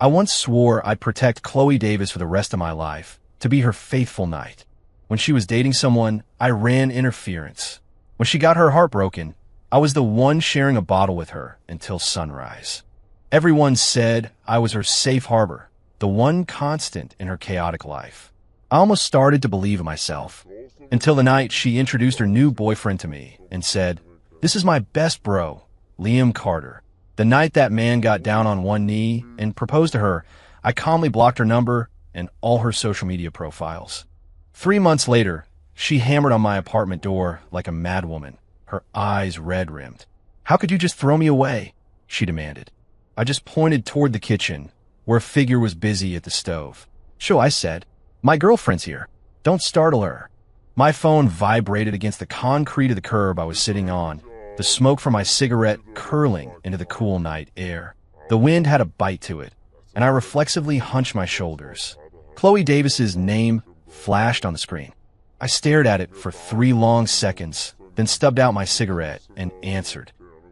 I once swore I'd protect Chloe Davis for the rest of my life, to be her faithful knight. When she was dating someone, I ran interference. When she got her heart broken, I was the one sharing a bottle with her until sunrise. Everyone said I was her safe harbor, the one constant in her chaotic life. I almost started to believe in myself, until the night she introduced her new boyfriend to me and said, "This is my best bro, Liam Carter." The night that man got down on one knee and proposed to her, I calmly blocked her number and all her social media profiles. 3 months later, she hammered on my apartment door like a madwoman, her eyes red-rimmed. "How could you just throw me away?" she demanded. I just pointed toward the kitchen, where a figure was busy at the stove. "Sure," I said. "My girlfriend's here. Don't startle her." My phone vibrated against the concrete of the curb I was sitting on, the smoke from my cigarette curling into the cool night air. The wind had a bite to it, and I reflexively hunched my shoulders. Chloe Davis's name flashed on the screen. I stared at it for 3 long seconds, then stubbed out my cigarette and answered.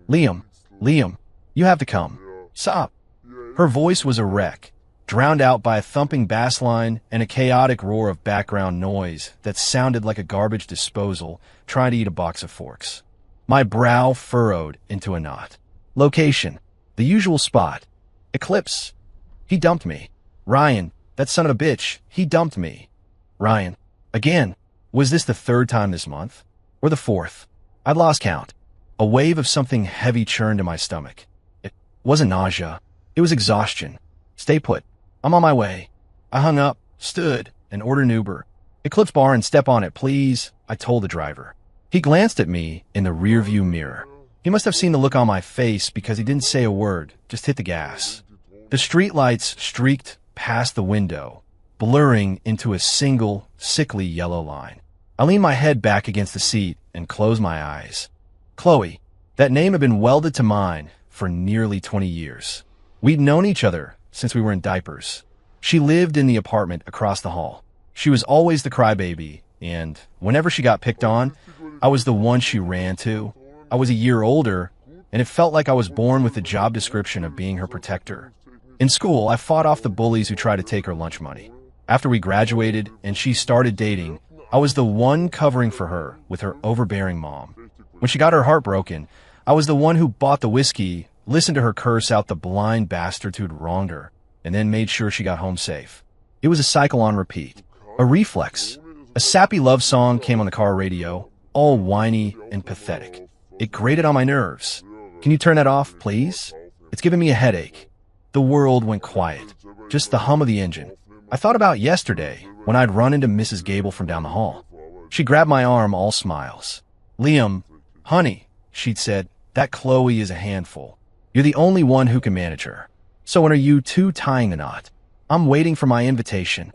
Liam, you have to come. Stop." Her voice was a wreck, drowned out by a thumping bass line and a chaotic roar of background noise that sounded like a garbage disposal trying to eat a box of forks. My brow furrowed into a knot. Location: the usual spot. Eclipse. He dumped me. Ryan, that son of a bitch, he dumped me. Ryan. Again. Was this the 3rd time this month? Or the 4th? I'd lost count. A wave of something heavy churned in my stomach. It wasn't nausea. It was exhaustion. "Stay put. I'm on my way." I hung up, stood, and ordered an Uber. "Eclipse Bar and step on it, please," I told the driver. He glanced at me in the rearview mirror. He must have seen the look on my face because he didn't say a word, just hit the gas. The streetlights streaked past the window, blurring into a single, sickly yellow line. I leaned my head back against the seat and closed my eyes. Chloe. That name had been welded to mine for nearly 20 years. We'd known each other since we were in diapers. She lived in the apartment across the hall. She was always the crybaby, and whenever she got picked on, I was the one she ran to. I was a year older, and it felt like I was born with the job description of being her protector. In school, I fought off the bullies who tried to take her lunch money. After we graduated and she started dating, I was the one covering for her with her overbearing mom. When she got her heart broken, I was the one who bought the whiskey, listened to her curse out the blind bastards who'd wronged her, and then made sure she got home safe. It was a cycle on repeat, a reflex. A sappy love song came on the car radio, all whiny and pathetic. It grated on my nerves. "Can you turn that off, please? It's giving me a headache." The world went quiet, just the hum of the engine. I thought about yesterday when I'd run into Mrs. Gable from down the hall. She grabbed my arm, all smiles. "Liam, honey," she'd said, "that Chloe is a handful. You're the only one who can manage her. So when are you two tying the knot? I'm waiting for my invitation."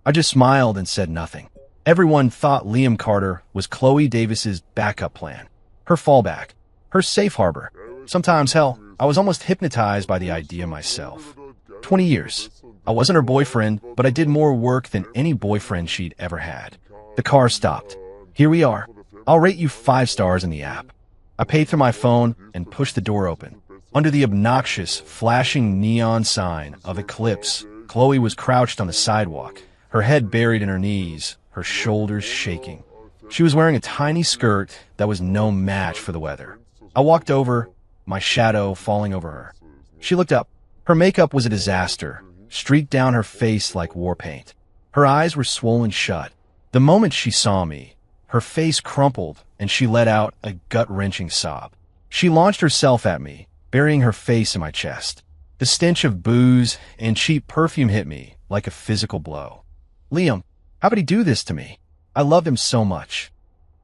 I just smiled and said nothing. Everyone thought Liam Carter was Chloe Davis's backup plan, her fallback, her safe harbor. Sometimes, hell, I was almost hypnotized by the idea myself. 20 years. I wasn't her boyfriend, but I did more work than any boyfriend she'd ever had. The car stopped. "Here we are. I'll rate you 5 stars in the app." I paid through my phone and pushed the door open. Under the obnoxious, flashing neon sign of Eclipse, Chloe was crouched on the sidewalk, her head buried in her knees, her shoulders shaking. She was wearing a tiny skirt that was no match for the weather. I walked over, my shadow falling over her. She looked up. Her makeup was a disaster, streaked down her face like war paint. Her eyes were swollen shut. The moment she saw me, her face crumpled and she let out a gut-wrenching sob. She launched herself at me, burying her face in my chest. The stench of booze and cheap perfume hit me like a physical blow. "Liam, how could he do this to me? I loved him so much."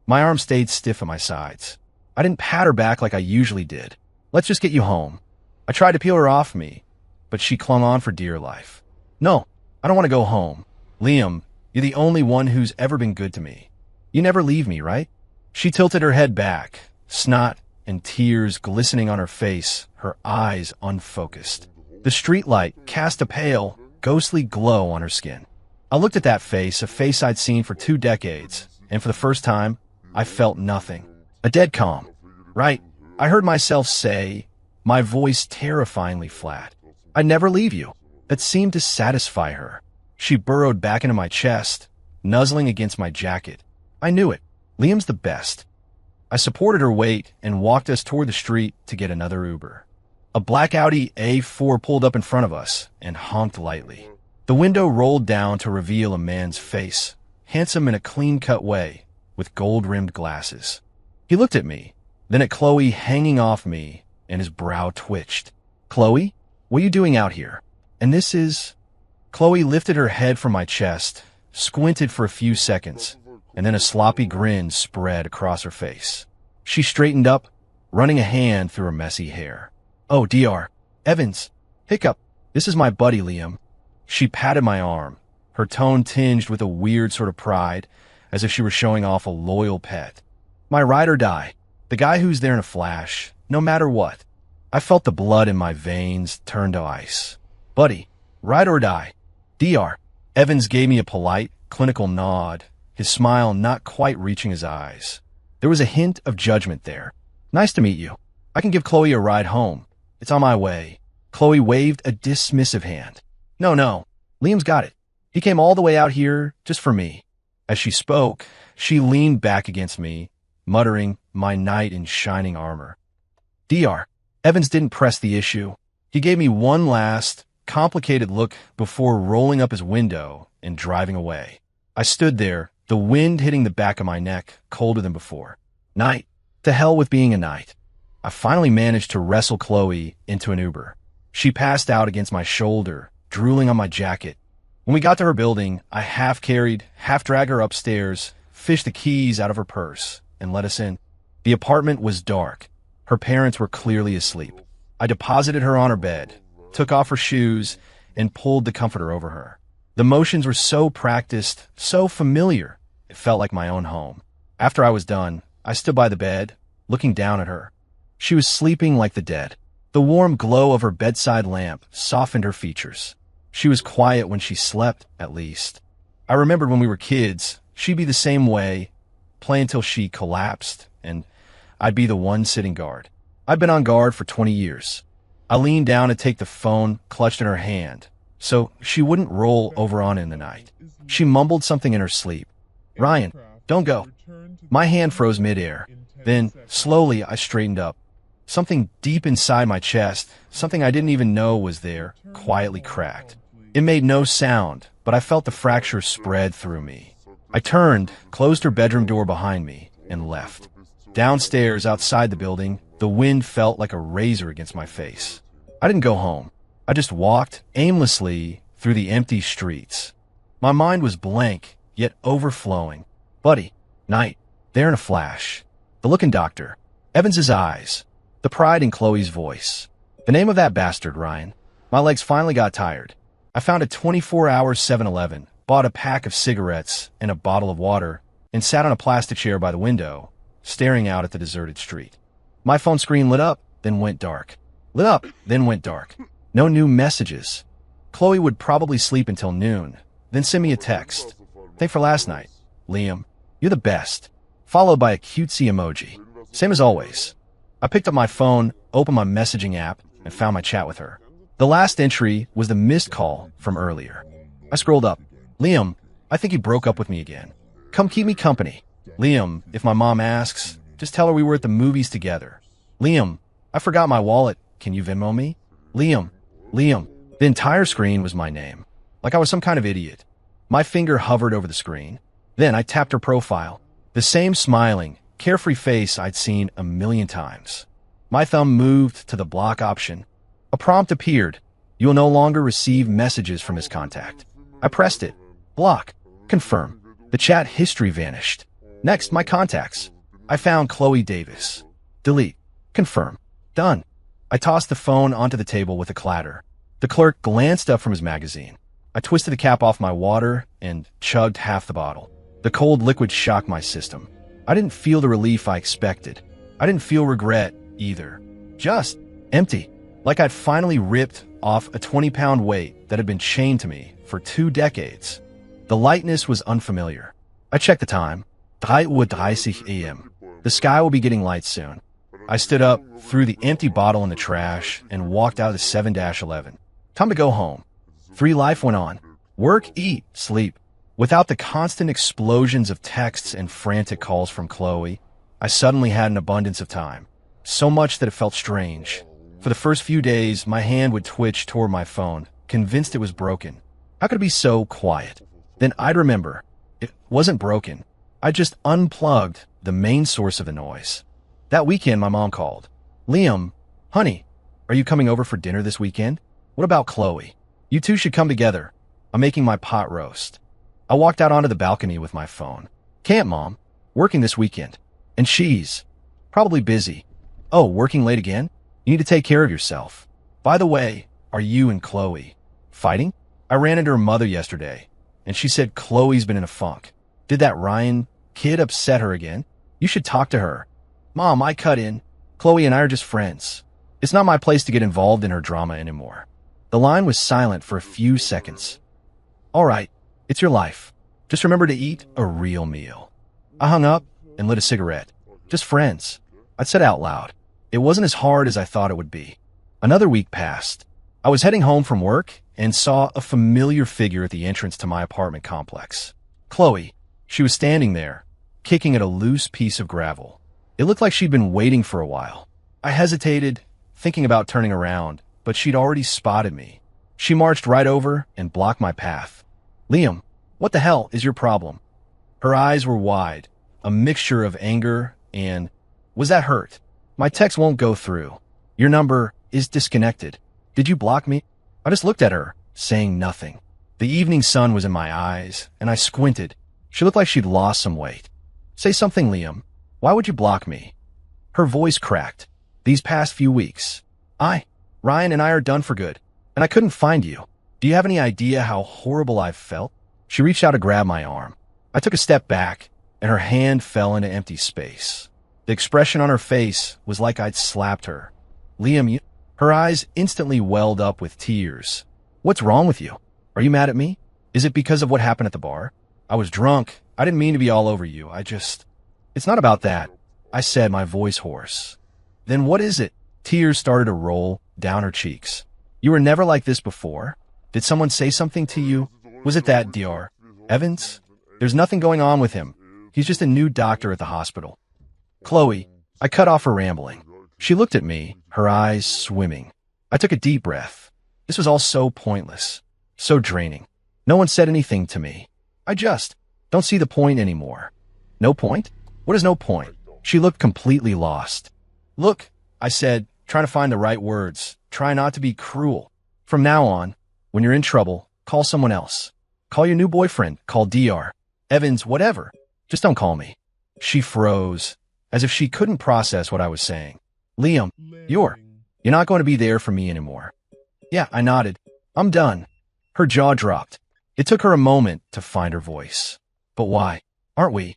My arm stayed stiff at my sides. I didn't pat her back like I usually did. "Let's just get you home." I tried to peel her off me, but she clung on for dear life. "No, I don't want to go home. Liam, you're the only one who's ever been good to me. You never leave me, right?" She tilted her head back, snot and tears glistening on her face, her eyes unfocused. The streetlight cast a pale, ghostly glow on her skin. I looked at that face, a face I'd seen for 2 decades, and for the first time, I felt nothing. A dead calm. "Right," I heard myself say, my voice terrifyingly flat. "I'd never leave you." that seemed to satisfy her. She burrowed back into my chest, nuzzling against my jacket. I knew it. Liam's the best. I supported her weight and walked us toward the street to get another Uber. A black Audi A4 pulled up in front of us and honked lightly. The window rolled down to reveal a man's face, handsome in a clean-cut way, with gold-rimmed glasses. He looked at me, then at Chloe hanging off me, and his brow twitched. "Chloe, what are you doing out here? And this is—" Chloe lifted her head from my chest, squinted for a few seconds, and then a sloppy grin spread across her face. She straightened up, running a hand through her messy hair. "Oh, Dr. Evans, hiccup, this is my buddy Liam." She patted my arm, her tone tinged with a weird sort of pride, as if she were showing off a loyal pet. "My ride or die, the guy who's there in a flash, no matter what." I felt the blood in my veins turn to ice. "Buddy, ride or die." Dr. Evans gave me a polite, clinical nod, his smile not quite reaching his eyes. There was a hint of judgment there. "Nice to meet you. I can give Chloe a ride home. It's on my way." Chloe waved a dismissive hand. No, Liam's got it. He came all the way out here just for me." As she spoke, she leaned back against me, muttering, "My knight in shining armor." Dr. Evans didn't press the issue. He gave me one last, complicated look before rolling up his window and driving away. I stood there, the wind hitting the back of my neck, colder than before. Night. To hell with being a knight. I finally managed to wrestle Chloe into an Uber. She passed out against my shoulder, drooling on my jacket. When we got to her building, I half-carried, half-dragged her upstairs, fished the keys out of her purse, and let us in. The apartment was dark. Her parents were clearly asleep. I deposited her on her bed, took off her shoes, and pulled the comforter over her. The motions were so practiced, so familiar, it felt like my own home. After I was done, I stood by the bed, looking down at her. She was sleeping like the dead. The warm glow of her bedside lamp softened her features. She was quiet when she slept, at least. I remembered when we were kids, she'd be the same way, play until she collapsed, and I'd be the one sitting guard. I'd been on guard for 20 years. I leaned down to take the phone clutched in her hand, so she wouldn't roll over on in the night. She mumbled something in her sleep. "Ryan, don't go." My hand froze midair. Then, slowly, I straightened up. Something deep inside my chest, something I didn't even know was there, quietly cracked. It made no sound, but I felt the fracture spread through me. I turned, closed her bedroom door behind me, and left. Downstairs, outside the building, the wind felt like a razor against my face. I didn't go home. I just walked aimlessly through the empty streets. My mind was blank, yet overflowing. Buddy, night, there in a flash. The look in Dr. Evans's eyes. The pride in Chloe's voice. The name of that bastard, Ryan. My legs finally got tired. I found a 24-hour 7-Eleven, bought a pack of cigarettes and a bottle of water, and sat on a plastic chair by the window, staring out at the deserted street. My phone screen lit up, then went dark. Lit up, then went dark. No new messages. Chloe would probably sleep until noon, then send me a text. "Thanks for last night. Liam, you're the best." Followed by a cutesy emoji. Same as always. I picked up my phone, opened my messaging app, and found my chat with her. The last entry was the missed call from earlier. I scrolled up. "Liam, I think he broke up with me again. Come keep me company." "Liam, if my mom asks, just tell her we were at the movies together." "Liam, I forgot my wallet. Can you Venmo me?" Liam. The entire screen was my name, like I was some kind of idiot. My finger hovered over the screen. Then I tapped her profile. The same smiling, carefree face I'd seen a million times. My thumb moved to the block option. A prompt appeared. "You will no longer receive messages from this contact." I pressed it. Block. Confirm. The chat history vanished. Next, my contacts. I found Chloe Davis. Delete. Confirm. Done. I tossed the phone onto the table with a clatter. The clerk glanced up from his magazine. I twisted the cap off my water and chugged half the bottle. The cold liquid shocked my system. I didn't feel the relief I expected. I didn't feel regret either. Just empty. Like I'd finally ripped off a 20-pound weight that had been chained to me for 2 decades. The lightness was unfamiliar. I checked the time. 3:30 a.m. The sky will be getting light soon. I stood up, threw the empty bottle in the trash, and walked out of the 7-11. Time to go home. Life went on. Work, eat, sleep. Without the constant explosions of texts and frantic calls from Chloe, I suddenly had an abundance of time. So much that it felt strange. For the first few days, my hand would twitch toward my phone, convinced it was broken. How could it be so quiet? Then I'd remember. It wasn't broken. I just unplugged the main source of the noise. That weekend, my mom called. Liam, honey, are you coming over for dinner this weekend? What about Chloe? You two should come together. I'm making my pot roast. I walked out onto the balcony with my phone. Can't, Mom. Working this weekend. And she's probably busy. Oh, working late again? You need to take care of yourself. By the way, are you and Chloe fighting? I ran into her mother yesterday, and she said Chloe's been in a funk. Did that Ryan kid upset her again? You should talk to her. Mom, I cut in. Chloe and I are just friends. It's not my place to get involved in her drama anymore. The line was silent for a few seconds. All right, it's your life. Just remember to eat a real meal. I hung up and lit a cigarette. Just friends. I'd said out loud. It wasn't as hard as I thought it would be. Another week passed. I was heading home from work and saw a familiar figure at the entrance to my apartment complex. Chloe. She was standing there, kicking at a loose piece of gravel. It looked like she'd been waiting for a while. I hesitated, thinking about turning around, but she'd already spotted me. She marched right over and blocked my path. Liam, what the hell is your problem? Her eyes were wide, a mixture of anger and, was that hurt? My text won't go through. Your number is disconnected. Did you block me? I just looked at her, saying nothing. The evening sun was in my eyes, and I squinted. She looked like she'd lost some weight. Say something, Liam. Why would you block me? Her voice cracked. These past few weeks. Ryan and I are done for good, and I couldn't find you. Do you have any idea how horrible I've felt? She reached out to grab my arm. I took a step back, and her hand fell into empty space. The expression on her face was like I'd slapped her. Liam, her eyes instantly welled up with tears. What's wrong with you? Are you mad at me? Is it because of what happened at the bar? I was drunk. I didn't mean to be all over you. It's not about that, I said, my voice hoarse. Then what is it? Tears started to roll down her cheeks. You were never like this before. Did someone say something to you? Was it that Dr. Evans? There's nothing going on with him. He's just a new doctor at the hospital. Chloe, I cut off her rambling. She looked at me, her eyes swimming. I took a deep breath. This was all so pointless, so draining. No one said anything to me. I just don't see the point anymore. No point? What is no point? She looked completely lost. Look, I said, trying to find the right words. Try not to be cruel. From now on, when you're in trouble, call someone else. Call your new boyfriend. Call Dr. Evans, whatever. Just don't call me. She froze, as if she couldn't process what I was saying. Liam, you're not going to be there for me anymore. Yeah, I nodded. I'm done. Her jaw dropped. It took her a moment to find her voice. But why? Aren't we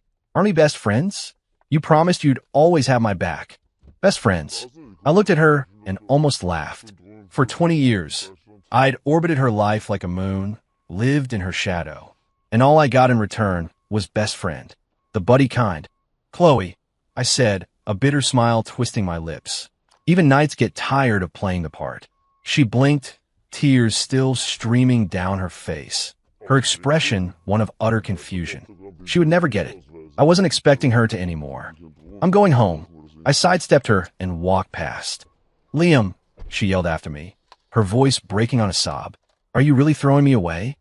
best friends? You promised you'd always have my back. Best friends. I looked at her and almost laughed. For 20 years, I'd orbited her life like a moon, lived in her shadow. And all I got in return was best friend. The buddy kind. Chloe, I said, a bitter smile twisting my lips. Even nights get tired of playing the part. She blinked, tears still streaming down her face. Her expression one of utter confusion. She would never get it. I wasn't expecting her to anymore. I'm going home. I sidestepped her and walked past. Liam, she yelled after me, her voice breaking on a sob. Are you really throwing me away?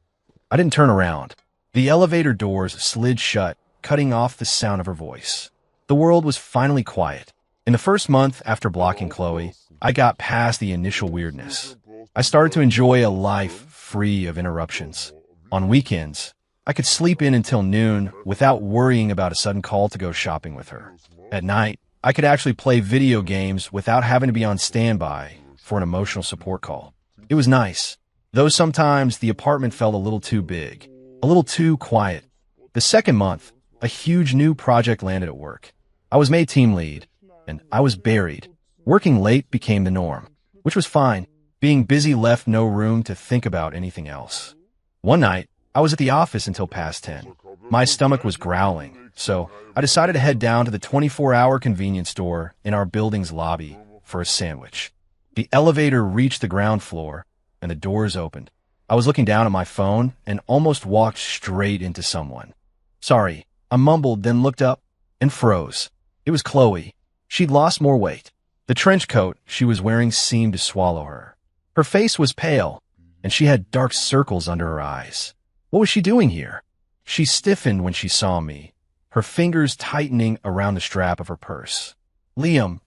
I didn't turn around. The elevator doors slid shut, cutting off the sound of her voice. The world was finally quiet. In the first month after blocking Chloe, I got past the initial weirdness. I started to enjoy a life free of interruptions. On weekends, I could sleep in until noon without worrying about a sudden call to go shopping with her. At night, I could actually play video games without having to be on standby for an emotional support call. It was nice, though sometimes the apartment felt a little too big, a little too quiet. The second month, a huge new project landed at work. I was made team lead, and I was buried. Working late became the norm, which was fine. Being busy left no room to think about anything else. One night, I was at the office until past 10. My stomach was growling, so I decided to head down to the 24-hour convenience store in our building's lobby for a sandwich. The elevator reached the ground floor, and the doors opened. I was looking down at my phone and almost walked straight into someone. Sorry, I mumbled, then looked up and froze. It was Chloe. She'd lost more weight. The trench coat she was wearing seemed to swallow her. Her face was pale, and she had dark circles under her eyes. What was she doing here? She stiffened when she saw me, her fingers tightening around the strap of her purse. Liam.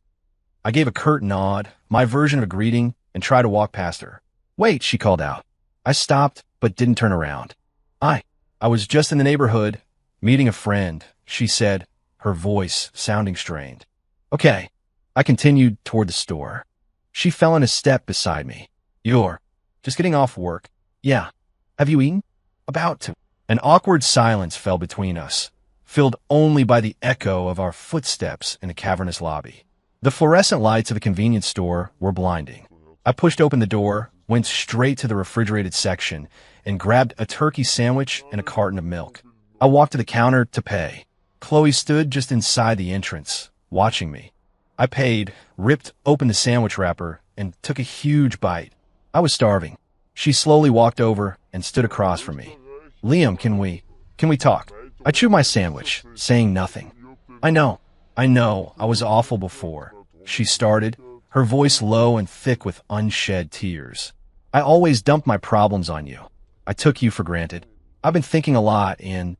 I gave a curt nod, my version of a greeting, and tried to walk past her. Wait, she called out. I stopped, but didn't turn around. I was just in the neighborhood, meeting a friend, she said, her voice sounding strained. Okay. I continued toward the store. She fell in a step beside me. You're just getting off work? Yeah. Have you eaten? About to. An awkward silence fell between us, filled only by the echo of our footsteps in a cavernous lobby. The fluorescent lights of the convenience store were blinding. I pushed open the door, went straight to the refrigerated section, and grabbed a turkey sandwich and a carton of milk. I walked to the counter to pay. Chloe stood just inside the entrance, watching me. I paid, ripped open the sandwich wrapper, and took a huge bite. I was starving. She slowly walked over and stood across from me. Liam, can we talk? I chewed my sandwich, saying nothing. I know, I was awful before. She started, her voice low and thick with unshed tears. I always dumped my problems on you. I took you for granted. I've been thinking a lot, and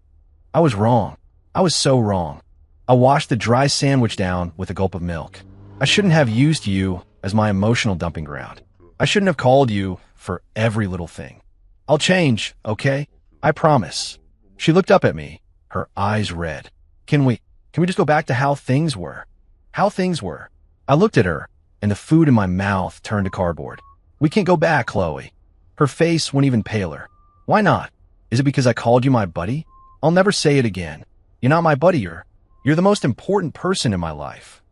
I was wrong. I was so wrong. I washed the dry sandwich down with a gulp of milk. I shouldn't have used you as my emotional dumping ground. I shouldn't have called you for every little thing. I'll change, okay? I promise. She looked up at me, her eyes red. Can we just go back to how things were? How things were. I looked at her, and the food in my mouth turned to cardboard. We can't go back, Chloe. Her face went even paler. Why not? Is it because I called you my buddy? I'll never say it again. You're not my buddy, you're the most important person in my life.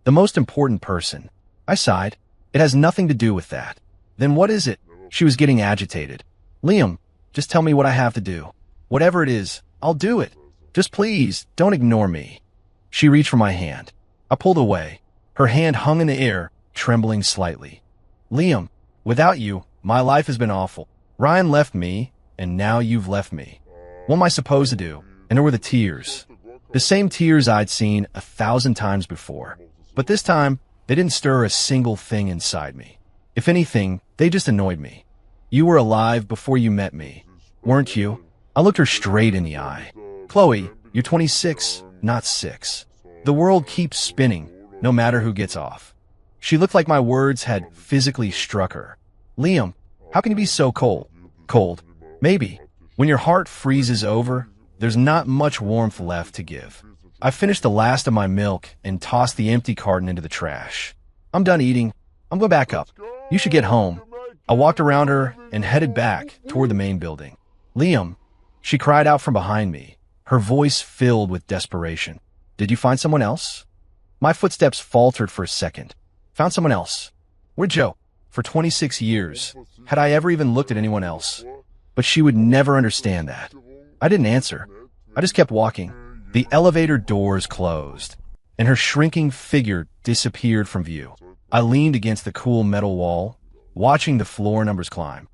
The most important person. I sighed. It has nothing to do with that. Then what is it? She was getting agitated. Liam, just tell me what I have to do. Whatever it is, I'll do it. Just please, don't ignore me. She reached for my hand. I pulled away. Her hand hung in the air, trembling slightly. Liam, without you, my life has been awful. Ryan left me, and now you've left me. What am I supposed to do? And there were the tears. The same tears I'd seen 1,000 times before. But this time, they didn't stir a single thing inside me. If anything, they just annoyed me. You were alive before you met me, weren't you? I looked her straight in the eye. Chloe, you're 26, not 6. The world keeps spinning, no matter who gets off. She looked like my words had physically struck her. Liam, how can you be so cold? Cold. Maybe. When your heart freezes over, there's not much warmth left to give. I finished the last of my milk and tossed the empty carton into the trash. I'm done eating. I'm going back up. You should get home. I walked around her and headed back toward the main building. Liam, she cried out from behind me, her voice filled with desperation. Did you find someone else? My footsteps faltered for a second. Found someone else. Where'd Joe? For 26 years. Had I ever even looked at anyone else? But she would never understand that. I didn't answer. I just kept walking. The elevator doors closed, and her shrinking figure disappeared from view. I leaned against the cool metal wall, watching the floor numbers climb.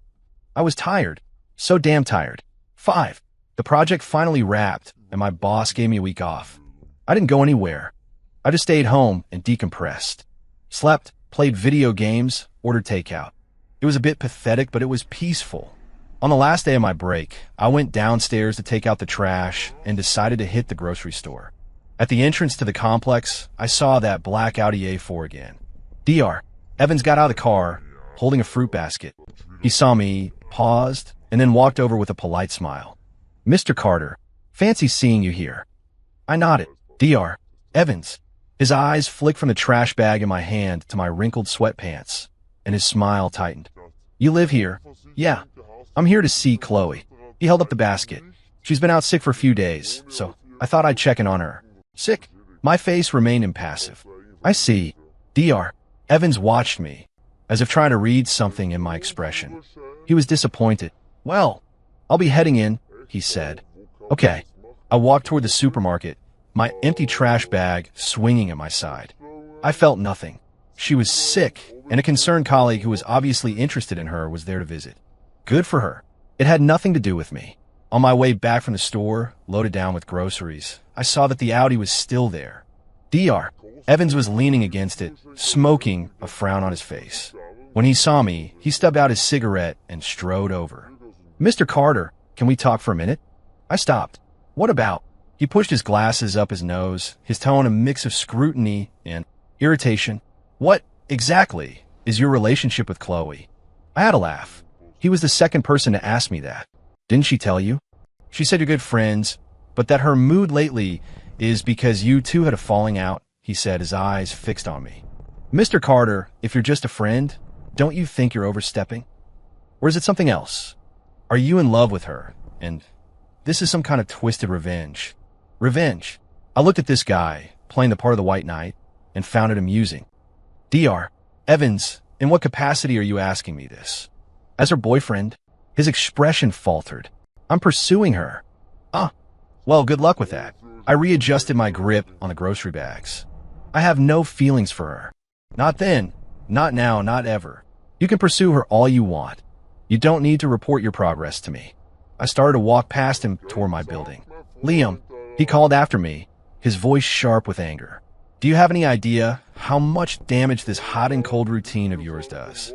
I was tired. So damn tired. 5. The project finally wrapped, and my boss gave me a week off. I didn't go anywhere. I just stayed home and decompressed. Slept, played video games, ordered takeout. It was a bit pathetic, but it was peaceful. On the last day of my break, I went downstairs to take out the trash and decided to hit the grocery store. At the entrance to the complex, I saw that black Audi A4 again. DR. Evans got out of the car, holding a fruit basket. He saw me, paused, and then walked over with a polite smile. Mr. Carter, fancy seeing you here. I nodded. DR. Evans. His eyes flicked from the trash bag in my hand to my wrinkled sweatpants, and his smile tightened. You live here? Yeah. I'm here to see Chloe. He held up the basket. She's been out sick for a few days, so I thought I'd check in on her. Sick? My face remained impassive. I see. DR. Evans watched me, as if trying to read something in my expression. He was disappointed. Well, I'll be heading in, he said. Okay. I walked toward the supermarket, my empty trash bag swinging at my side. I felt nothing. She was sick, and a concerned colleague who was obviously interested in her was there to visit. Good for her. It had nothing to do with me. On my way back from the store, loaded down with groceries, I saw that the Audi was still there. Dr. Evans was leaning against it, smoking, a frown on his face. When he saw me, he stubbed out his cigarette and strode over. "Mr. Carter, can we talk for a minute?" I stopped. "What about?" He pushed his glasses up his nose, his tone a mix of scrutiny and irritation. "What, exactly, is your relationship with Chloe?" I had a laugh. He was the second person to ask me that. "Didn't she tell you?" "She said you're good friends, but that her mood lately is because you two had a falling out," he said, his eyes fixed on me. "Mr. Carter, if you're just a friend, don't you think you're overstepping? Or is it something else? Are you in love with her? And this is some kind of twisted revenge." Revenge. I looked at this guy, playing the part of the White Knight, and found it amusing. "Dr. Evans, in what capacity are you asking me this?" "As her boyfriend." His expression faltered. "I'm pursuing her." "Ah, well, good luck with that." I readjusted my grip on the grocery bags. "I have no feelings for her. Not then, not now, not ever. You can pursue her all you want. You don't need to report your progress to me." I started to walk past him toward my building. "Liam," he called after me, his voice sharp with anger. "Do you have any idea how much damage this hot and cold routine of yours does?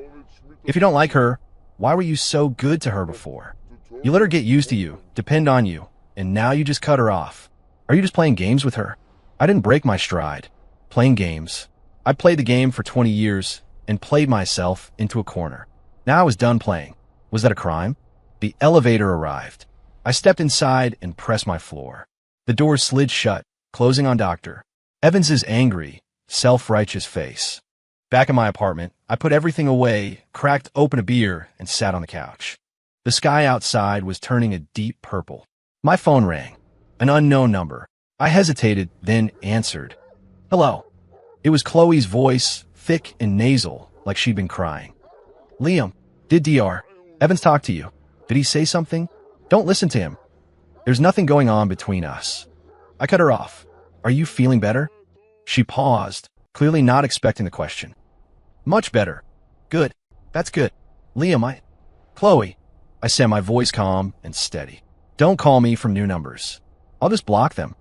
If you don't like her, why were you so good to her before? You let her get used to you, depend on you, and now you just cut her off. Are you just playing games with her?" I didn't break my stride. Playing games. I played the game for 20 years and played myself into a corner. Now I was done playing. Was that a crime? The elevator arrived. I stepped inside and pressed my floor. The door slid shut, closing on Dr. Evans's angry, self-righteous face. Back in my apartment, I put everything away, cracked open a beer, and sat on the couch. The sky outside was turning a deep purple. My phone rang. An unknown number. I hesitated, then answered. "Hello." It was Chloe's voice, thick and nasal, like she'd been crying. "Liam, did Dr. Evans talk to you? Did he say something? Don't listen to him. There's nothing going on between us." I cut her off. "Are you feeling better?" She paused, clearly not expecting the question. "Much better." "Good. That's good. Liam, Chloe." I said, my voice calm and steady. "Don't call me from new numbers. I'll just block them.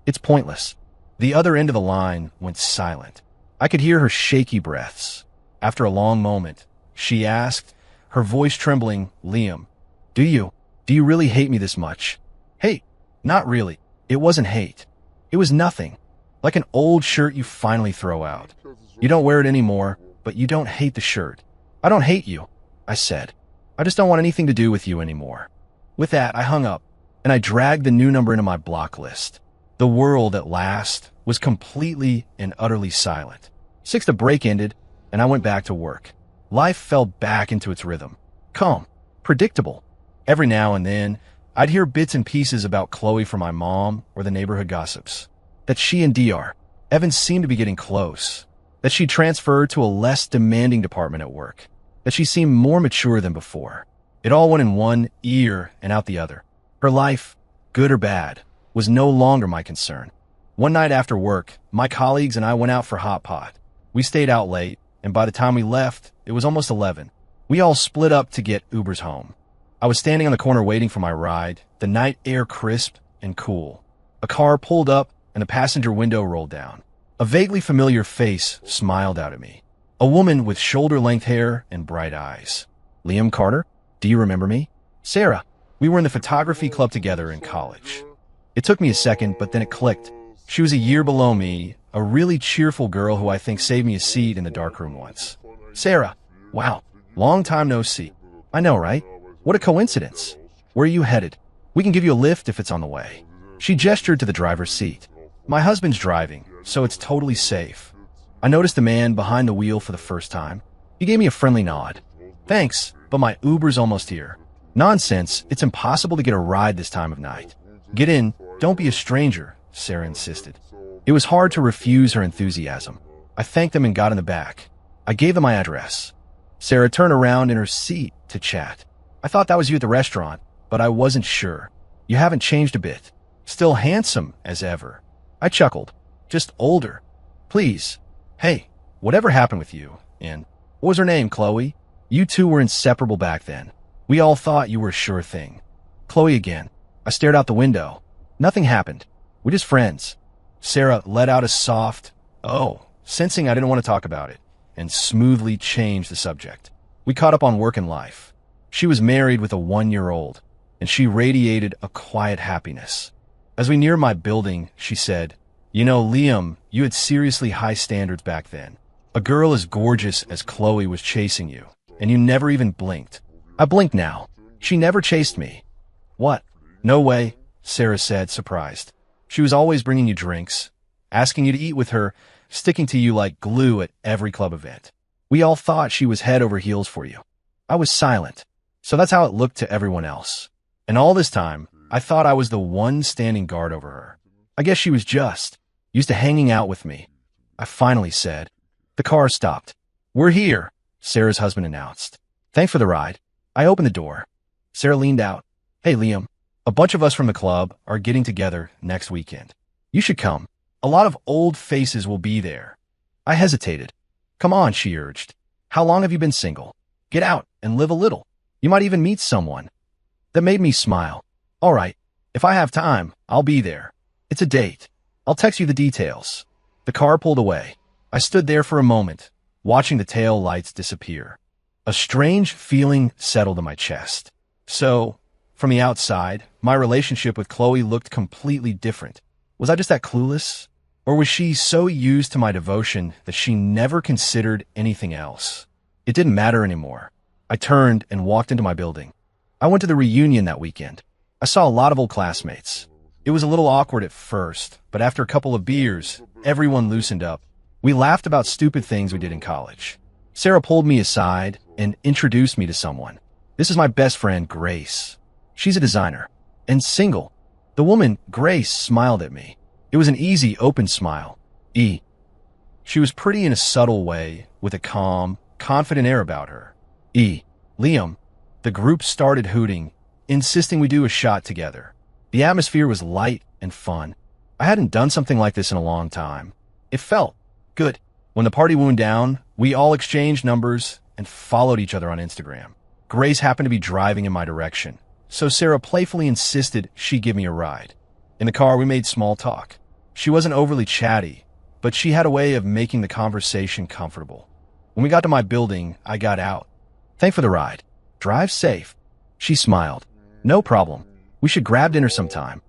It's pointless." The other end of the line went silent. I could hear her shaky breaths. After a long moment, she asked, her voice trembling, "Liam, do you really hate me this much?" "Hate? Not really. It wasn't hate. It was nothing. Like an old shirt you finally throw out. You don't wear it anymore, but you don't hate the shirt." "I don't hate you," I said. "I just don't want anything to do with you anymore." With that, I hung up, and I dragged the new number into my block list. The world, at last, was completely and utterly silent. 6, the break ended, and I went back to work. Life fell back into its rhythm. Calm. Predictable. Every now and then, I'd hear bits and pieces about Chloe from my mom or the neighborhood gossips. That she and Dr. Evans seemed to be getting close. That she transferred to a less demanding department at work. That she seemed more mature than before. It all went in one ear and out the other. Her life, good or bad, was no longer my concern. One night after work, my colleagues and I went out for hot pot. We stayed out late, and by the time we left, it was almost 11. We all split up to get Ubers home. I was standing on the corner waiting for my ride, the night air crisp and cool. A car pulled up, and the passenger window rolled down. A vaguely familiar face smiled out at me. A woman with shoulder-length hair and bright eyes. "Liam Carter, do you remember me?" "Sarah. We were in the photography club together in college." It took me a second, but then it clicked. She was a year below me, a really cheerful girl who I think saved me a seat in the darkroom once. "Sarah, wow, long time no see." "I know, right? What a coincidence. Where are you headed? We can give you a lift if it's on the way." She gestured to the driver's seat. "My husband's driving, so it's totally safe." I noticed the man behind the wheel for the first time. He gave me a friendly nod. "Thanks, but my Uber's almost here." "Nonsense, it's impossible to get a ride this time of night." "Get in, don't be a stranger," Sarah insisted. It was hard to refuse her enthusiasm. I thanked them and got in the back. I gave them my address. Sarah turned around in her seat to chat. "I thought that was you at the restaurant, but I wasn't sure. You haven't changed a bit. Still handsome as ever." I chuckled. "Just older. Please. Hey, whatever happened with you? And what was her name, Chloe? You two were inseparable back then. We all thought you were a sure thing. Chloe again. I stared out the window. Nothing happened. We're just friends. Sarah let out a soft, "Oh," sensing I didn't want to talk about it, and smoothly changed the subject. We caught up on work and life. She was married with a 1-year-old, and she radiated a quiet happiness. As we neared my building, she said, "You know, Liam, you had seriously high standards back then. A girl as gorgeous as Chloe was chasing you, and you never even blinked." I blinked now. She never chased me. What? No way, Sarah said, surprised. She was always bringing you drinks, asking you to eat with her, sticking to you like glue at every club event. We all thought she was head over heels for you. I was silent, so that's how it looked to everyone else. And all this time, I thought I was the one standing guard over her. I guess she was just used to hanging out with me. I finally said. The car stopped. "We're here," Sarah's husband announced. "Thanks for the ride." I opened the door. Sarah leaned out. "Hey, Liam, a bunch of us from the club are getting together next weekend. You should come. A lot of old faces will be there." I hesitated. "Come on," she urged. "How long have you been single? Get out and live a little. You might even meet someone." That made me smile. "All right, if I have time, I'll be there. It's a date. I'll text you the details." The car pulled away. I stood there for a moment, watching the tail lights disappear. A strange feeling settled in my chest. So, from the outside, my relationship with Chloe looked completely different. Was I just that clueless? Or was she so used to my devotion that she never considered anything else? It didn't matter anymore. I turned and walked into my building. I went to the reunion that weekend. I saw a lot of old classmates. It was a little awkward at first, but after a couple of beers, everyone loosened up. We laughed about stupid things we did in college. Sarah pulled me aside and introduced me to someone. "This is my best friend, Grace. She's a designer and single." The woman, Grace, smiled at me. It was an easy, open smile. She was pretty in a subtle way, with a calm, confident air about her. Liam. The group started hooting, insisting we do a shot together. The atmosphere was light and fun. I hadn't done something like this in a long time. It felt good. When the party wound down, we all exchanged numbers and followed each other on Instagram. Grace happened to be driving in my direction, so Sarah playfully insisted she give me a ride. In the car, we made small talk. She wasn't overly chatty, but she had a way of making the conversation comfortable. When we got to my building, I got out. "Thanks for the ride. Drive safe." She smiled. "No problem. We should grab dinner sometime."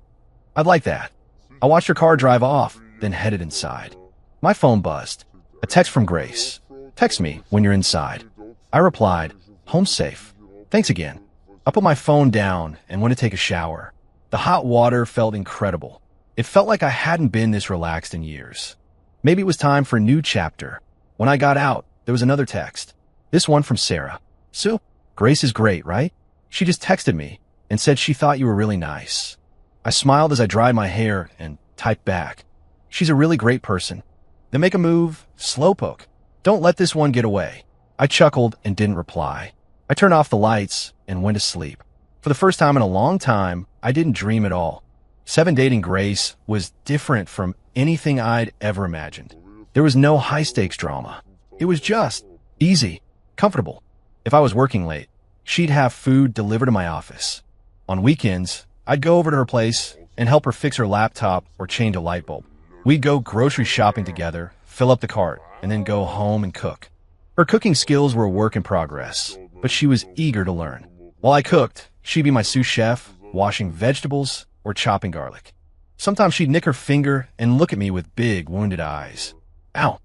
"I'd like that." I watched her car drive off, then headed inside. My phone buzzed. A text from Grace. "Text me when you're inside." I replied, "Home safe. Thanks again." I put my phone down and went to take a shower. The hot water felt incredible. It felt like I hadn't been this relaxed in years. Maybe it was time for a new chapter. When I got out, there was another text. This one from Sarah. "Sue, Grace is great, right? She just texted me and said she thought you were really nice." I smiled as I dried my hair and typed back. "She's a really great person. Then make a move, slowpoke. Don't let this one get away." I chuckled and didn't reply. I turned off the lights and went to sleep. For the first time in a long time, I didn't dream at all. 7 dating Grace was different from anything I'd ever imagined. There was no high-stakes drama. It was just easy, comfortable. If I was working late, she'd have food delivered to my office. On weekends, I'd go over to her place and help her fix her laptop or change a light bulb. We'd go grocery shopping together, fill up the cart, and then go home and cook. Her cooking skills were a work in progress, but she was eager to learn. While I cooked, she'd be my sous chef, washing vegetables or chopping garlic. Sometimes she'd nick her finger and look at me with big, wounded eyes. "Ow."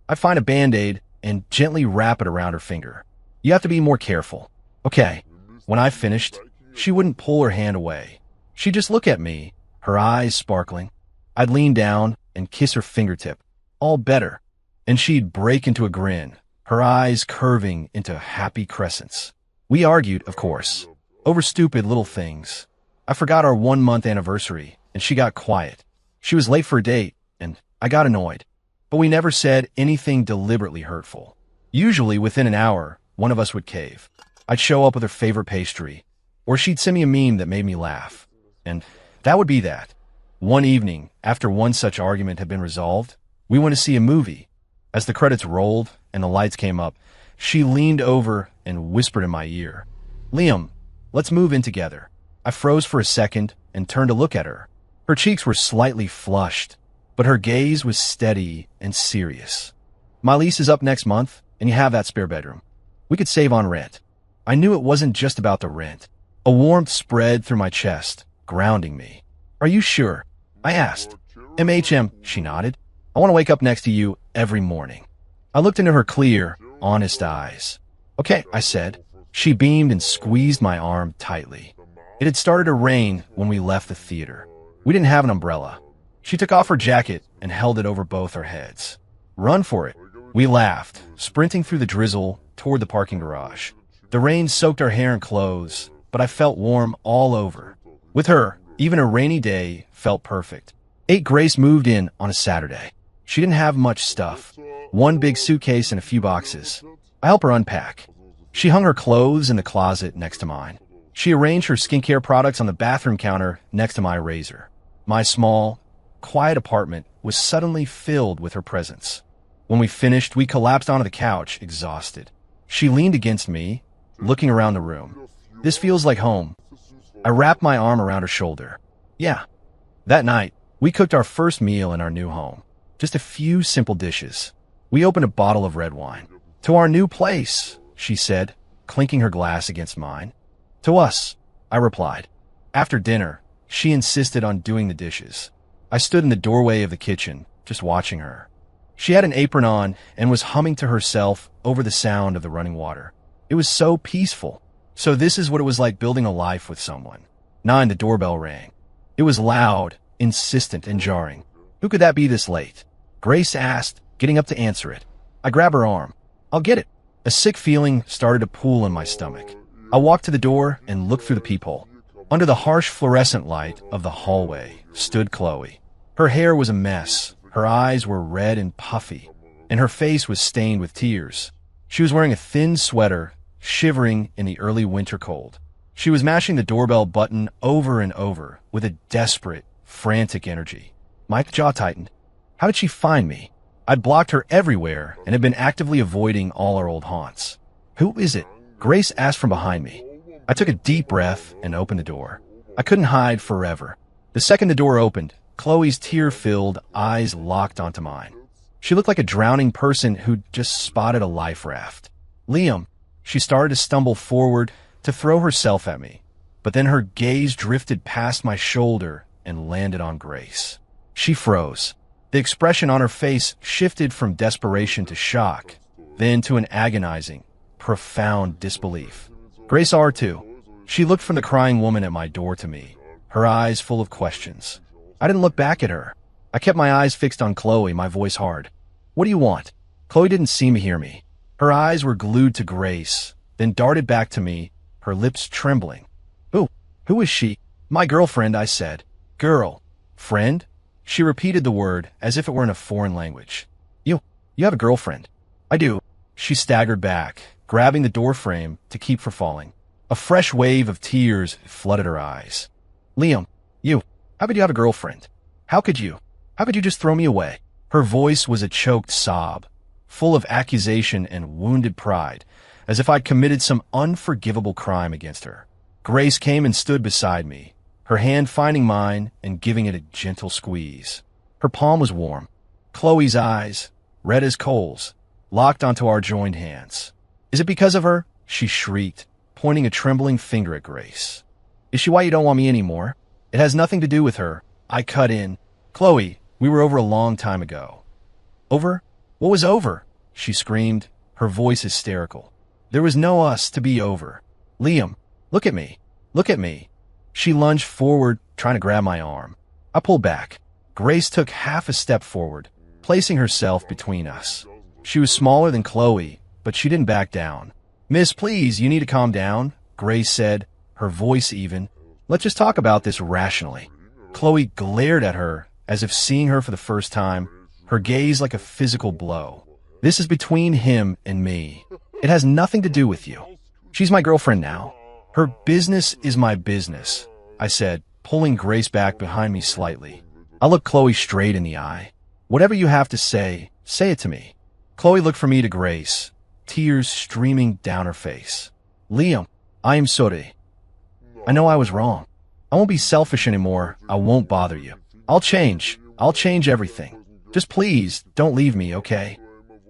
I'd find a Band-Aid and gently wrap it around her finger. "You have to be more careful." "Okay." When I finished, she wouldn't pull her hand away. She'd just look at me, her eyes sparkling. I'd lean down and kiss her fingertip. "All better." And she'd break into a grin, her eyes curving into happy crescents. We argued, of course, over stupid little things. I forgot our 1-month anniversary, and she got quiet. She was late for a date, and I got annoyed. But we never said anything deliberately hurtful. Usually, within an hour, one of us would cave. I'd show up with her favorite pastry, or she'd send me a meme that made me laugh. And that would be that. One evening, after one such argument had been resolved, we went to see a movie. As the credits rolled and the lights came up, she leaned over and whispered in my ear, "Liam, Let's move in together. I froze for a second and turned to look at her. Her cheeks were slightly flushed, but her gaze was steady and serious. My lease is up next month, and you have that spare bedroom. We could save on rent. I knew it wasn't just about the rent. A warmth spread through my chest, grounding me. Are you sure? I asked. MHM, she nodded. I want to wake up next to you every morning. I looked into her clear, honest eyes. Okay, I said. She beamed and squeezed my arm tightly. It had started to rain when we left the theater. We didn't have an umbrella. She took off her jacket and held it over both our heads. Run for it. We laughed, sprinting through the drizzle toward the parking garage. The rain soaked our hair and clothes, but I felt warm all over. With her, even a rainy day felt perfect. Grace moved in on a Saturday. She didn't have much stuff. One big suitcase and a few boxes. I helped her unpack. She hung her clothes in the closet next to mine. She arranged her skincare products on the bathroom counter next to my razor. My small, quiet apartment was suddenly filled with her presence. When we finished, we collapsed onto the couch, exhausted. She leaned against me, looking around the room. This feels like home. I wrapped my arm around her shoulder. Yeah. That night, we cooked our first meal in our new home. Just a few simple dishes. We opened a bottle of red wine. To our new place, she said, clinking her glass against mine. To us, I replied. After dinner, she insisted on doing the dishes. I stood in the doorway of the kitchen, just watching her. She had an apron on and was humming to herself over the sound of the running water. It was so peaceful. So this is what it was like building a life with someone. 9, the doorbell rang. It was loud, insistent, and jarring. Who could that be this late? Grace asked, getting up to answer it. I grabbed her arm. I'll get it. A sick feeling started to pool in my stomach. I walked to the door and looked through the peephole. Under the harsh fluorescent light of the hallway stood Chloe. Her hair was a mess. Her eyes were red and puffy, and her face was stained with tears. She was wearing a thin sweater, shivering in the early winter cold. She was mashing the doorbell button over and over with a desperate, frantic energy. My jaw tightened. How did she find me? I'd blocked her everywhere and had been actively avoiding all our old haunts. Who is it? Grace asked from behind me. I took a deep breath and opened the door. I couldn't hide forever. The second the door opened, Chloe's tear-filled eyes locked onto mine. She looked like a drowning person who'd just spotted a life raft. Liam, she started to stumble forward to throw herself at me, but then her gaze drifted past my shoulder and landed on Grace. She froze. The expression on her face shifted from desperation to shock, then to an agonizing, profound disbelief. Grace saw her too. She looked from the crying woman at my door to me, her eyes full of questions. I didn't look back at her. I kept my eyes fixed on Chloe, my voice hard. What do you want? Chloe didn't seem to hear me. Her eyes were glued to Grace, then darted back to me, her lips trembling. Who is she? My girlfriend, I said. Girl. Friend? She repeated the word as if it were in a foreign language. You have a girlfriend. I do. She staggered back, grabbing the doorframe to keep from falling. A fresh wave of tears flooded her eyes. Liam, how could you have a girlfriend? How could you just throw me away? Her voice was a choked sob, full of accusation and wounded pride, as if I'd committed some unforgivable crime against her. Grace came and stood beside me, her hand finding mine and giving it a gentle squeeze. Her palm was warm. Chloe's eyes, red as coals, locked onto our joined hands. Is it because of her? She shrieked, pointing a trembling finger at Grace. Is she why you don't want me anymore? It has nothing to do with her. I cut in. Chloe, we were over a long time ago. Over? What was over? She screamed, her voice hysterical. There was no us to be over. Liam, look at me. Look at me. She lunged forward, trying to grab my arm. I pulled back. Grace took half a step forward, placing herself between us. She was smaller than Chloe, but she didn't back down. Miss, please, you need to calm down, Grace said, her voice even. Let's just talk about this rationally. Chloe glared at her as if seeing her for the first time, her gaze like a physical blow. This is between him and me. It has nothing to do with you. She's my girlfriend now. Her business is my business, I said, pulling Grace back behind me slightly. I looked Chloe straight in the eye. Whatever you have to say it to me. Chloe looked from me to Grace, tears streaming down her face. Liam, I am sorry. I know I was wrong. I won't be selfish anymore. I won't bother you. I'll change. I'll change everything. Just please, don't leave me, okay?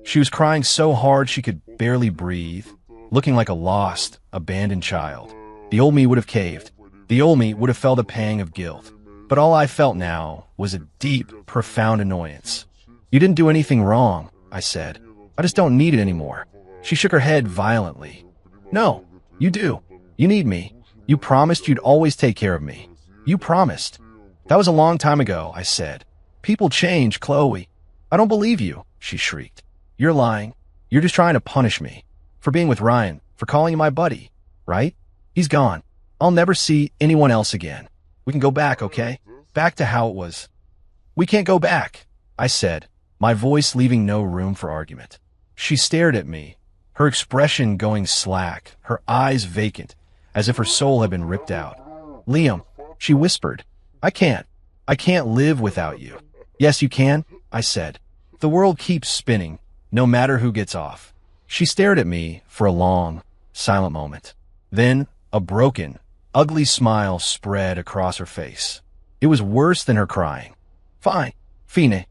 She was crying so hard she could barely breathe, looking like a lost, abandoned child. The old me would have caved. The old me would have felt a pang of guilt. But all I felt now was a deep, profound annoyance. You didn't do anything wrong, I said. I just don't need it anymore. She shook her head violently. No, you do. You need me. You promised you'd always take care of me. You promised. That was a long time ago, I said. People change, Chloe. I don't believe you, she shrieked. You're lying. You're just trying to punish me. For being with Ryan, for calling you my buddy, right? He's gone. I'll never see anyone else again. We can go back, okay? Back to how it was. We can't go back, I said, my voice leaving no room for argument. She stared at me, her expression going slack, her eyes vacant, as if her soul had been ripped out. Liam, she whispered, I can't live without you. Yes, you can, I said. The world keeps spinning, no matter who gets off. She stared at me for a long, silent moment. Then a broken, ugly smile spread across her face. It was worse than her crying. Fine, Fine.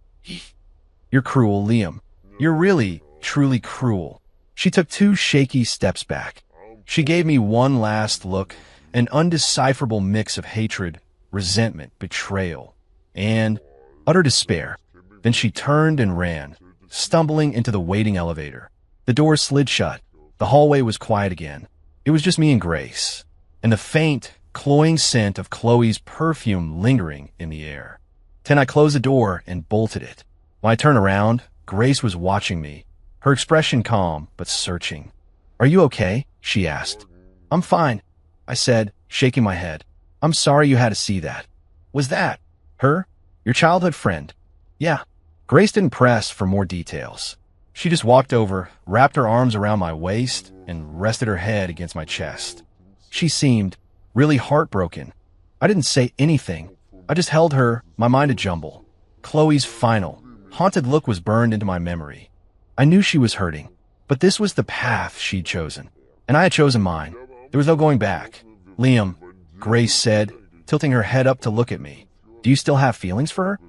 You're cruel, Liam. You're really, truly cruel. She took 2 shaky steps back. She gave me one last look, an undecipherable mix of hatred, resentment, betrayal, and utter despair. Then she turned and ran, stumbling into the waiting elevator. The door slid shut. The hallway was quiet again. It was just me and Grace, and the faint, cloying scent of Chloe's perfume lingering in the air. Then I closed the door and bolted it. When I turned around, Grace was watching me, her expression calm but searching. Are you okay? She asked. I'm fine, I said, shaking my head. I'm sorry you had to see that. Was that her? Your childhood friend? Yeah. Grace didn't press for more details. She just walked over, wrapped her arms around my waist, and rested her head against my chest. She seemed really heartbroken. I didn't say anything. I just held her, my mind a jumble. Chloe's final, haunted look was burned into my memory. I knew she was hurting, but this was the path she'd chosen, and I had chosen mine. There was no going back. Liam, Grace said, tilting her head up to look at me. Do you still have feelings for her?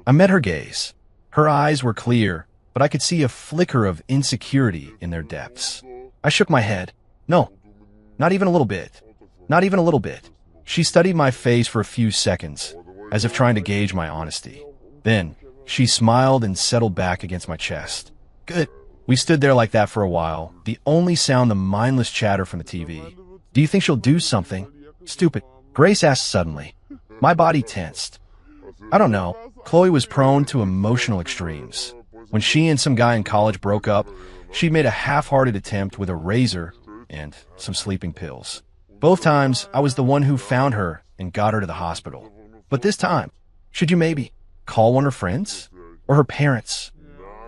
I met her gaze. Her eyes were clear, but I could see a flicker of insecurity in their depths. I shook my head. No, not even a little bit. Not even a little bit. She studied my face for a few seconds, as if trying to gauge my honesty. Then, she smiled and settled back against my chest. Good. We stood there like that for a while, the only sound the mindless chatter from the TV. Do you think she'll do something? Stupid. Grace asked suddenly. My body tensed. I don't know. Chloe was prone to emotional extremes. When she and some guy in college broke up, she'd made a half-hearted attempt with a razor and some sleeping pills. Both times, I was the one who found her and got her to the hospital. But this time, should you maybe call one of her friends? Or her parents?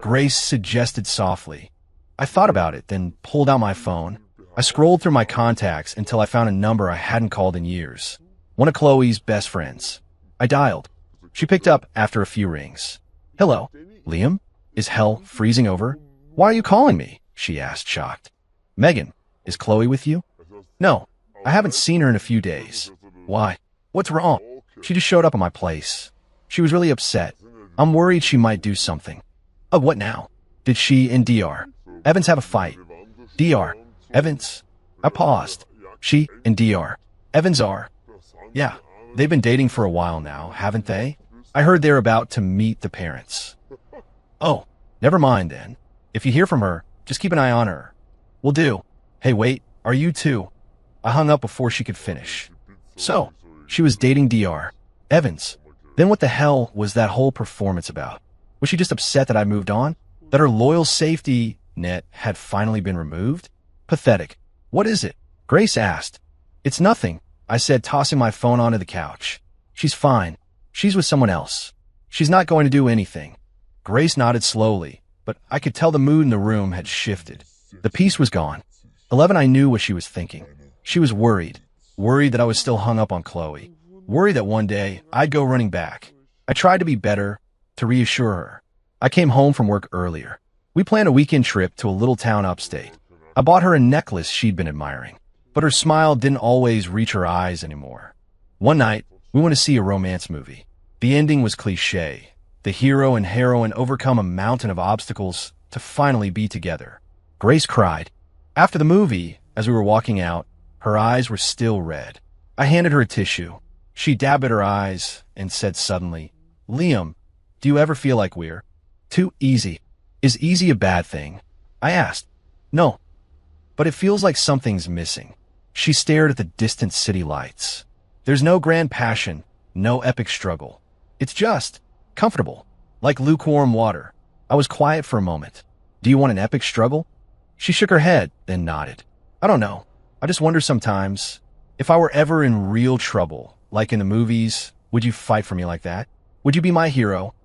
Grace suggested softly. I thought about it, then pulled out my phone. I scrolled through my contacts until I found a number I hadn't called in years. One of Chloe's best friends. I dialed. She picked up after a few rings. Hello, Liam? Is hell freezing over? Why are you calling me? She asked, shocked. Megan, is Chloe with you? No, I haven't seen her in a few days. Why? What's wrong? She just showed up at my place. She was really upset. I'm worried she might do something. Oh, what now? Did she and DR Evans have a fight? DR Evans? I paused. She and DR Evans are? Yeah, they've been dating for a while now, haven't they? I heard they're about to meet the parents. Oh, never mind then. If you hear from her, just keep an eye on her. Will do. Hey, wait, are you too? I hung up before she could finish. So, she was dating DR Evans. Then what the hell was that whole performance about? Was she just upset that I moved on? That her loyal safety net had finally been removed? Pathetic. What is it? Grace asked. It's nothing, I said, tossing my phone onto the couch. She's fine. She's with someone else. She's not going to do anything. Grace nodded slowly, but I could tell the mood in the room had shifted. The peace was gone. 11, I knew what she was thinking. She was worried. Worried that I was still hung up on Chloe. Worried that one day I'd go running back. I tried to be better, to reassure her. I came home from work earlier. We planned a weekend trip to a little town upstate. I bought her a necklace she'd been admiring. but her smile didn't always reach her eyes anymore. One night, we went to see a romance movie. The ending was cliché. The hero and heroine overcome a mountain of obstacles to finally be together. Grace cried. After the movie, as we were walking out, her eyes were still red. I handed her a tissue. She dabbed at her eyes and said suddenly, "Liam, do you ever feel like we're too easy? Is easy a bad thing?" I asked. "No, but it feels like something's missing." She stared at the distant city lights. "There's no grand passion, no epic struggle. It's just comfortable, like lukewarm water." I was quiet for a moment. "Do you want an epic struggle?" She shook her head, then nodded. "I don't know. I just wonder sometimes, if I were ever in real trouble, like in the movies, would you fight for me like that? Would you be my hero?"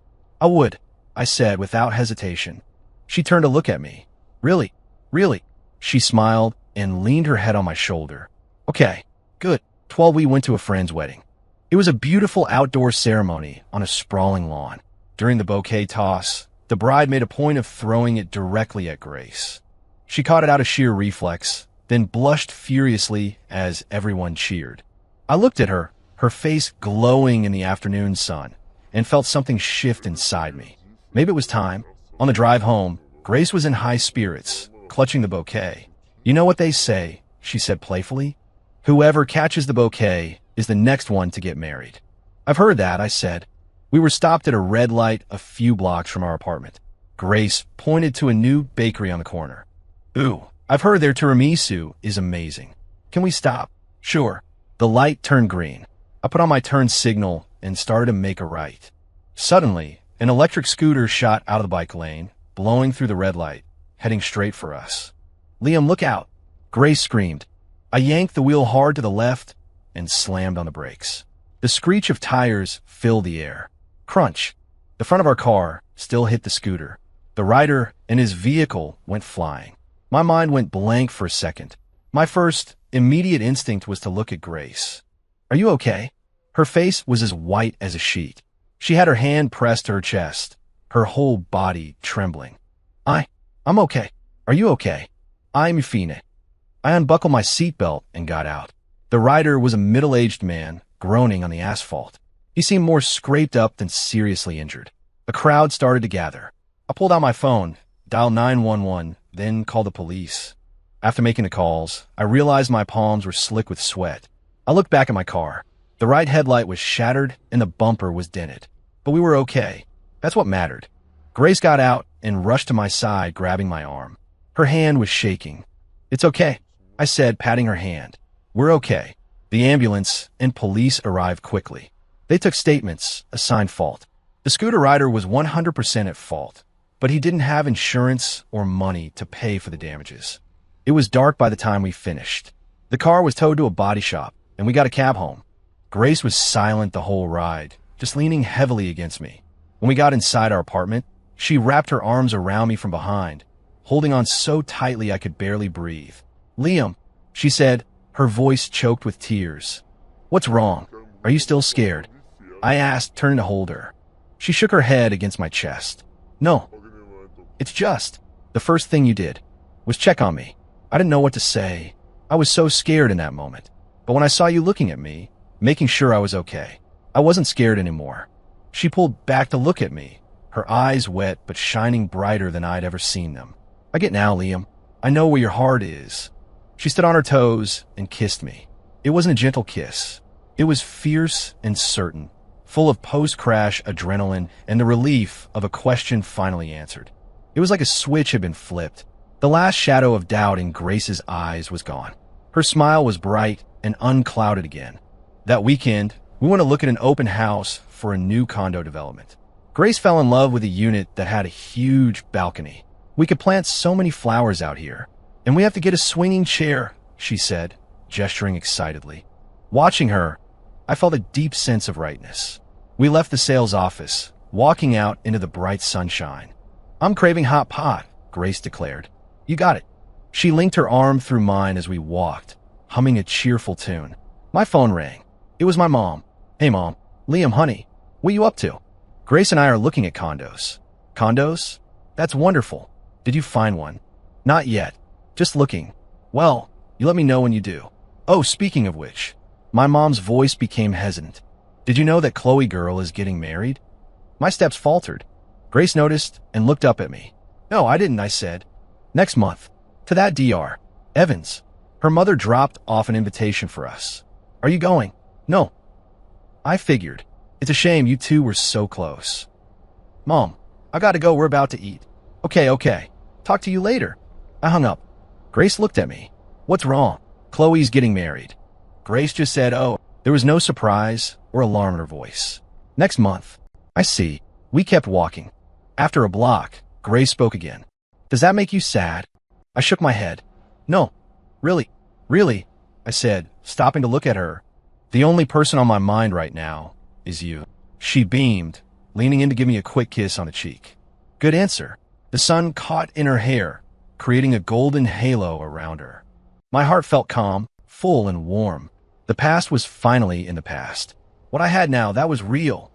"I would," I said without hesitation. She turned to look at me. "Really? Really?" She smiled and leaned her head on my shoulder. "Okay, good." 12 We went to a friend's wedding. It was a beautiful outdoor ceremony on a sprawling lawn. During the bouquet toss, the bride made a point of throwing it directly at Grace. She caught it out of sheer reflex, then blushed furiously as everyone cheered. I looked at her, her face glowing in the afternoon sun, and felt something shift inside me. Maybe it was time. On the drive home, Grace was in high spirits, clutching the bouquet. "You know what they say," she said playfully. "Whoever catches the bouquet is the next one to get married." "I've heard that," I said. We were stopped at a red light a few blocks from our apartment. Grace pointed to a new bakery on the corner. "Ooh, I've heard their tiramisu is amazing. Can we stop?" "Sure." The light turned green. I put on my turn signal and started to make a right. Suddenly, an electric scooter shot out of the bike lane, blowing through the red light, heading straight for us. "Liam, look out!" Grace screamed. I yanked the wheel hard to the left and slammed on the brakes. The screech of tires filled the air. Crunch! The front of our car still hit the scooter. The rider and his vehicle went flying. My mind went blank for a second. My first, immediate instinct was to look at Grace. "Are you okay?" Her face was as white as a sheet. She had her hand pressed to her chest, her whole body trembling. I'm okay. Are you okay?" "I'm fine." I unbuckled my seatbelt and got out. The rider was a middle-aged man, groaning on the asphalt. He seemed more scraped up than seriously injured. A crowd started to gather. I pulled out my phone, dialed 911, then called the police. After making the calls, I realized my palms were slick with sweat. I looked back at my car. The right headlight was shattered and the bumper was dented. But we were okay. That's what mattered. Grace got out and rushed to my side, grabbing my arm. Her hand was shaking. "It's okay," I said, patting her hand. "We're okay." The ambulance and police arrived quickly. They took statements, assigned fault. The scooter rider was 100% at fault, but he didn't have insurance or money to pay for the damages. It was dark by the time we finished. The car was towed to a body shop, and we got a cab home. Grace was silent the whole ride, just leaning heavily against me. When we got inside our apartment, she wrapped her arms around me from behind, holding on so tightly I could barely breathe. "Liam," she said, her voice choked with tears. "What's wrong? Are you still scared?" I asked, turning to hold her. She shook her head against my chest. "No, it's just, the first thing you did was check on me." I didn't know what to say. I was so scared in that moment. But when I saw you looking at me, making sure I was okay, I wasn't scared anymore. She pulled back to look at me, her eyes wet but shining brighter than I'd ever seen them. "I get now, Liam. I know where your heart is." She stood on her toes and kissed me. It wasn't a gentle kiss. It was fierce and certain, full of post-crash adrenaline and the relief of a question finally answered. It was like a switch had been flipped. The last shadow of doubt in Grace's eyes was gone. Her smile was bright and unclouded again. That weekend, we went to look at an open house for a new condo development. Grace fell in love with a unit that had a huge balcony. "We could plant so many flowers out here. And we have to get a swinging chair," she said, gesturing excitedly. Watching her, I felt a deep sense of rightness. We left the sales office, walking out into the bright sunshine. "I'm craving hot pot," Grace declared. "You got it." She linked her arm through mine as we walked, humming a cheerful tune. My phone rang. It was my mom. "Hey, Mom. Liam, honey, what you up to?" "Grace and I are looking at condos." "Condos? That's wonderful. Did you find one?" "Not yet. Just looking." "Well, you let me know when you do." Oh, speaking of which, my mom's voice became hesitant. Did you know that Chloe girl is getting married? My steps faltered. Grace noticed and looked up at me. No, I didn't, I said. Next month. To that Dr. Evans. Her mother dropped off an invitation for us. Are you going? No. I figured. It's a shame you two were so close. Mom, I gotta go, we're about to eat. Okay. Talk to you later. I hung up. Grace looked at me. What's wrong? Chloe's getting married. Grace just said, oh. There was no surprise or alarm in her voice. Next month. I see. We kept walking. After a block, Grace spoke again. Does that make you sad? I shook my head. No. Really, I said, stopping to look at her. The only person on my mind right now is you. She beamed, leaning in to give me a quick kiss on the cheek. Good answer. The sun caught in her hair, creating a golden halo around her. My heart felt calm, full and warm. The past was finally in the past. What I had now, that was real.